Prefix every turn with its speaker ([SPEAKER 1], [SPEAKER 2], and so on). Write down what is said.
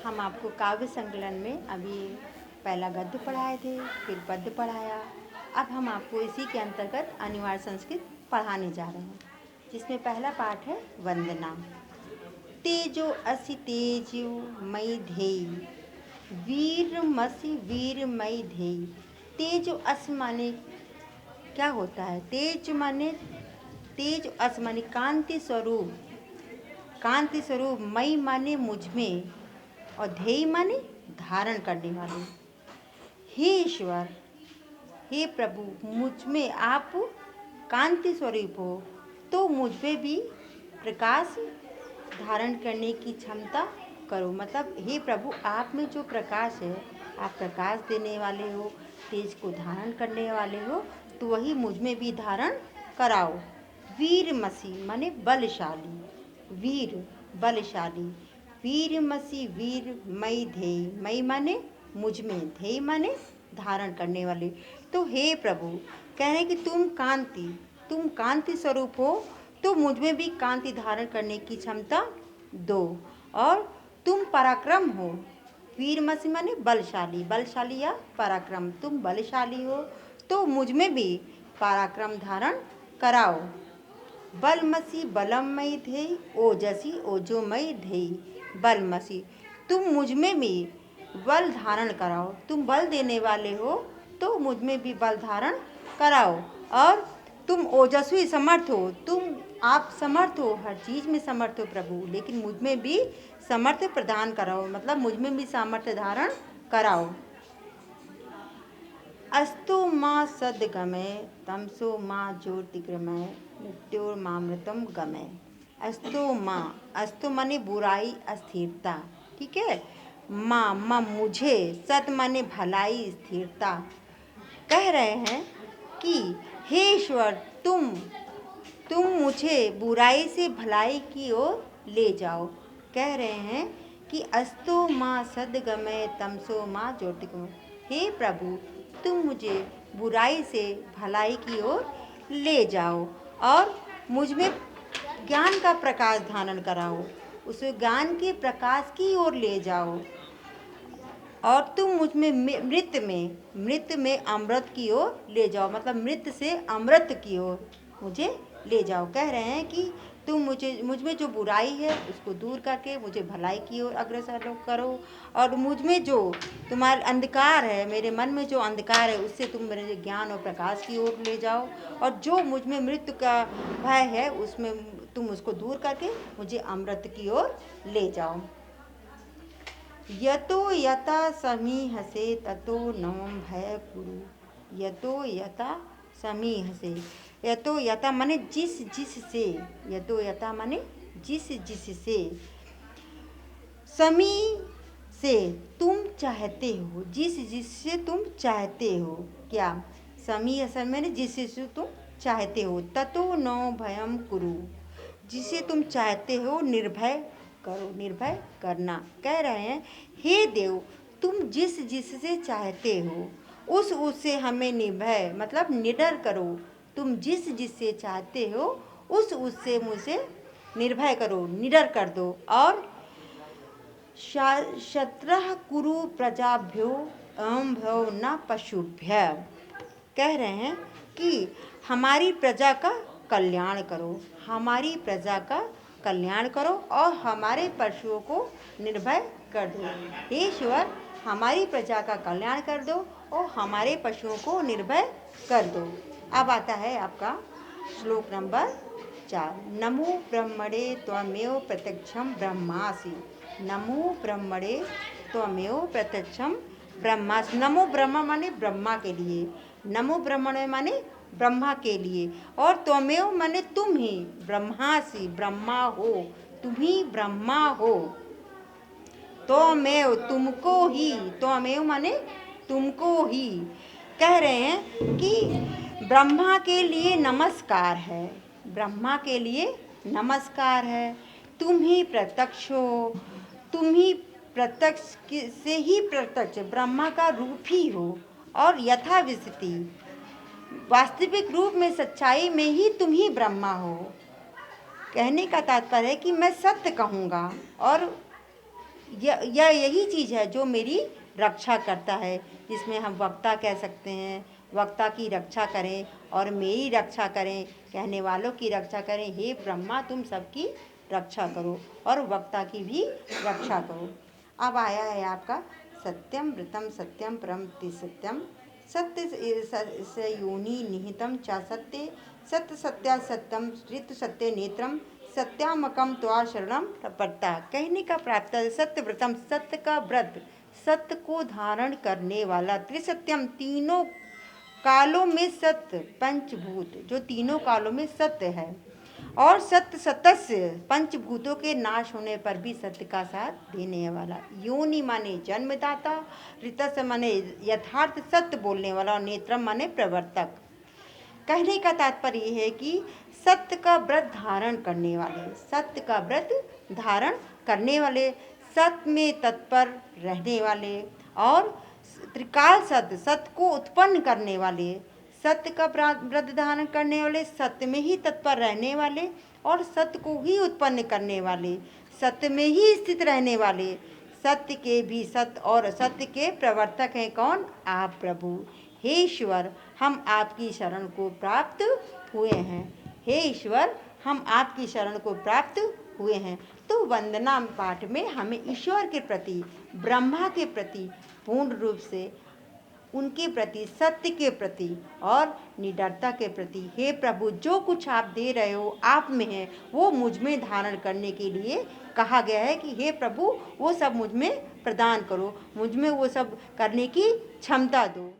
[SPEAKER 1] हम आपको काव्य संकलन में अभी पहला गद्य पढ़ाए थे, फिर पद्य पढ़ाया। अब हम आपको इसी के अंतर्गत अनिवार्य संस्कृत पढ़ाने जा रहे हैं, जिसमें पहला पाठ है वंदना। तेजो असि तेजो मई धेयि, वीरमसि वीरमयी धेयि। तेजो अस माने क्या होता है? तेज अस माने कांति स्वरूप, कांति स्वरूप। मई माने मुझ में, और धेयि माने धारण करने वाले। हे ईश्वर, हे प्रभु, मुझ में आप कांति स्वरूप हो, तो मुझ में भी प्रकाश धारण करने की क्षमता करो। मतलब हे प्रभु, आप में जो प्रकाश है, आप प्रकाश देने वाले हो, तेज को धारण करने वाले हो, तो वही मुझ में भी धारण कराओ। वीरमसि माने बलशाली, वीर बलशाली। वीरमसि वीरमयी धेयि, मई माने मुझ में, धेयि माने धारण करने वाले। तो हे प्रभु, कह रहे हैं कि तुम कांति स्वरूप हो, तो मुझ में भी कांति धारण करने की क्षमता दो। और तुम पराक्रम हो, वीरमसि माने बलशाली, बलशाली या पराक्रम। तुम बलशाली हो, तो मुझ में भी पराक्रम धारण कराओ। बलमसि बलमयी धेयि, ओजसि ओजोमयी धेयि। बलमसि, तुम मुझ में भी बल धारण कराओ। तुम बल देने वाले हो, तो मुझ में भी बल धारण कराओ। और तुम ओजस्वी समर्थ हो, आप समर्थ हो, हर चीज़ में समर्थ हो प्रभु, लेकिन मुझ में भी समर्थ प्रदान कराओ। मतलब मुझ में भी सामर्थ्य धारण कराओ। अस्तु माँ सद्गमय, तमसो माँ ज्योतिर्गमय, मृत्योर्मामृतम गमय। अस्तु माने बुराई, अस्थिरता, ठीक है। माँ मुझे, सत माने भलाई, स्थिरता। कह रहे हैं कि हे ईश्वर, तुम मुझे बुराई से भलाई की ओर ले जाओ। कह रहे हैं कि अस्तु माँ सद्गमय, तमसो माँ ज्योतिर्गमय। हे प्रभु, तुम मुझे बुराई से भलाई की ओर ले जाओ, और मुझ में ज्ञान का प्रकाश धारण कराओ। उस ज्ञान के प्रकाश की ओर ले जाओ। और तुम मुझ में मृत में अमृत की ओर ले जाओ। मतलब मृत से अमृत की ओर मुझे ले जाओ। कह रहे हैं कि तुम मुझ में जो बुराई है उसको दूर करके मुझे भलाई की ओर अग्रसर करो। और मुझ में जो तुम्हारा अंधकार है, मेरे मन में जो अंधकार है, उससे तुम मेरे ज्ञान और प्रकाश की ओर ले जाओ। और जो मुझ में मृत्यु का भय है, उसमें तुम उसको दूर करके मुझे अमृत की ओर ले जाओ। यतो यथा समीहसे, ततो नमं भय कुरु। यतो यथा समीहसे, यतो यथा माने जिस से, यतो यथा माने जिस से, समी से तुम चाहते हो, जिस से तुम चाहते हो। क्या? समी असल माने जिससे तुम चाहते हो। ततो नो भयम कुरु, जिसे तुम चाहते हो निर्भय करो, निर्भय करना। कह रहे हैं हे देव, तुम जिस से चाहते हो उससे हमें निर्भय मतलब निडर करो। तुम जिस से चाहते हो उससे मुझे निर्भय करो, निडर कर दो। और शत्रः कुरु प्रजाभ्यो अहं भयो न पशुभ्य। कह रहे हैं कि हमारी प्रजा का कल्याण करो, हमारी प्रजा का कल्याण करो, और हमारे पशुओं को निर्भय कर दो। हे ईश्वर, हमारी प्रजा का कल्याण कर दो और हमारे पशुओं को निर्भय कर दो। अब आता है आपका श्लोक नंबर 4। नमो ब्रह्मणे त्वमेव प्रत्यक्षं ब्रह्मासि। नमो ब्रह्मणे त्वमेव प्रत्यक्षं ब्रह्मासि। नमो ब्रह्मा माने ब्रह्मा के लिए, नमो ब्रह्मणे माने ब्रह्मा के लिए, और त्वमेव माने तुम ही, ब्रह्मासि ब्रह्मा हो, तुम ही ब्रह्मा हो। त्वमेव तुमको ही, त्वमेव माने तुमको ही। कह रहे हैं कि ब्रह्मा के लिए नमस्कार है, ब्रह्मा के लिए नमस्कार है। तुम ही प्रत्यक्ष हो, तुम ही प्रत्यक्ष से ही प्रत्यक्ष, ब्रह्मा का रूप ही हो। और यथा विस्ति, वास्तविक रूप में, सच्चाई में ही तुम ही ब्रह्मा हो। कहने का तात्पर्य है कि मैं सत्य कहूँगा और यही चीज़ है जो मेरी रक्षा करता है, जिसमें हम वक्ता कह सकते हैं, वक्ता की रक्षा करें और मेरी रक्षा करें, कहने वालों की रक्षा करें। हे ब्रह्मा तुम सबकी रक्षा करो और वक्ता की भी रक्षा करो। अब आया है आपका सत्यम वृतम सत्यम परम सत्यम सत्य स योनि निहितम च सत्य सत्य सत्या सत्यम ऋतु सत्य नेत्रम सत्यामकम त्वा शरणम प्रपत्ता। कहने का प्राप्त है सत्य व्रतम, सत्य का व्रत, सत्य को धारण करने वाला, त्रिसत्यम तीनों कालों में सत्य, पंचभूत जो तीनों कालों में सत्य है, और सत्य सतस्य पंचभूतों के नाश होने पर भी सत्य का साथ देने वाला। योनि माने जन्मदाता, ऋतस्य माने यथार्थ सत्य बोलने वाला, और नेत्रम माने प्रवर्तक। कहने का तात्पर्य यह है कि सत्य का व्रत धारण करने वाले, सत्य का व्रत धारण करने वाले, सत्य में तत्पर रहने वाले, और त्रिकाल सत्य, सत्य को उत्पन्न करने वाले, सत्य का व्रत धारण करने वाले, सत्य में ही तत्पर रहने वाले और सत्य को ही उत्पन्न करने वाले, सत्य में ही स्थित रहने वाले, सत्य के भी सत्य और सत्य के प्रवर्तक हैं कौन? आप प्रभु। हे ईश्वर हम आपकी शरण को प्राप्त हुए हैं, हे ईश्वर हम आपकी शरण को प्राप्त हुए हैं। तो वंदना पाठ में हमें ईश्वर के प्रति, ब्रह्मा के प्रति पूर्ण रूप से उनके प्रति, सत्य के प्रति और निडरता के प्रति, हे प्रभु जो कुछ आप दे रहे हो आप में है, वो मुझ में धारण करने के लिए कहा गया है कि हे प्रभु वो सब मुझ में प्रदान करो, मुझ में वो सब करने की क्षमता दो।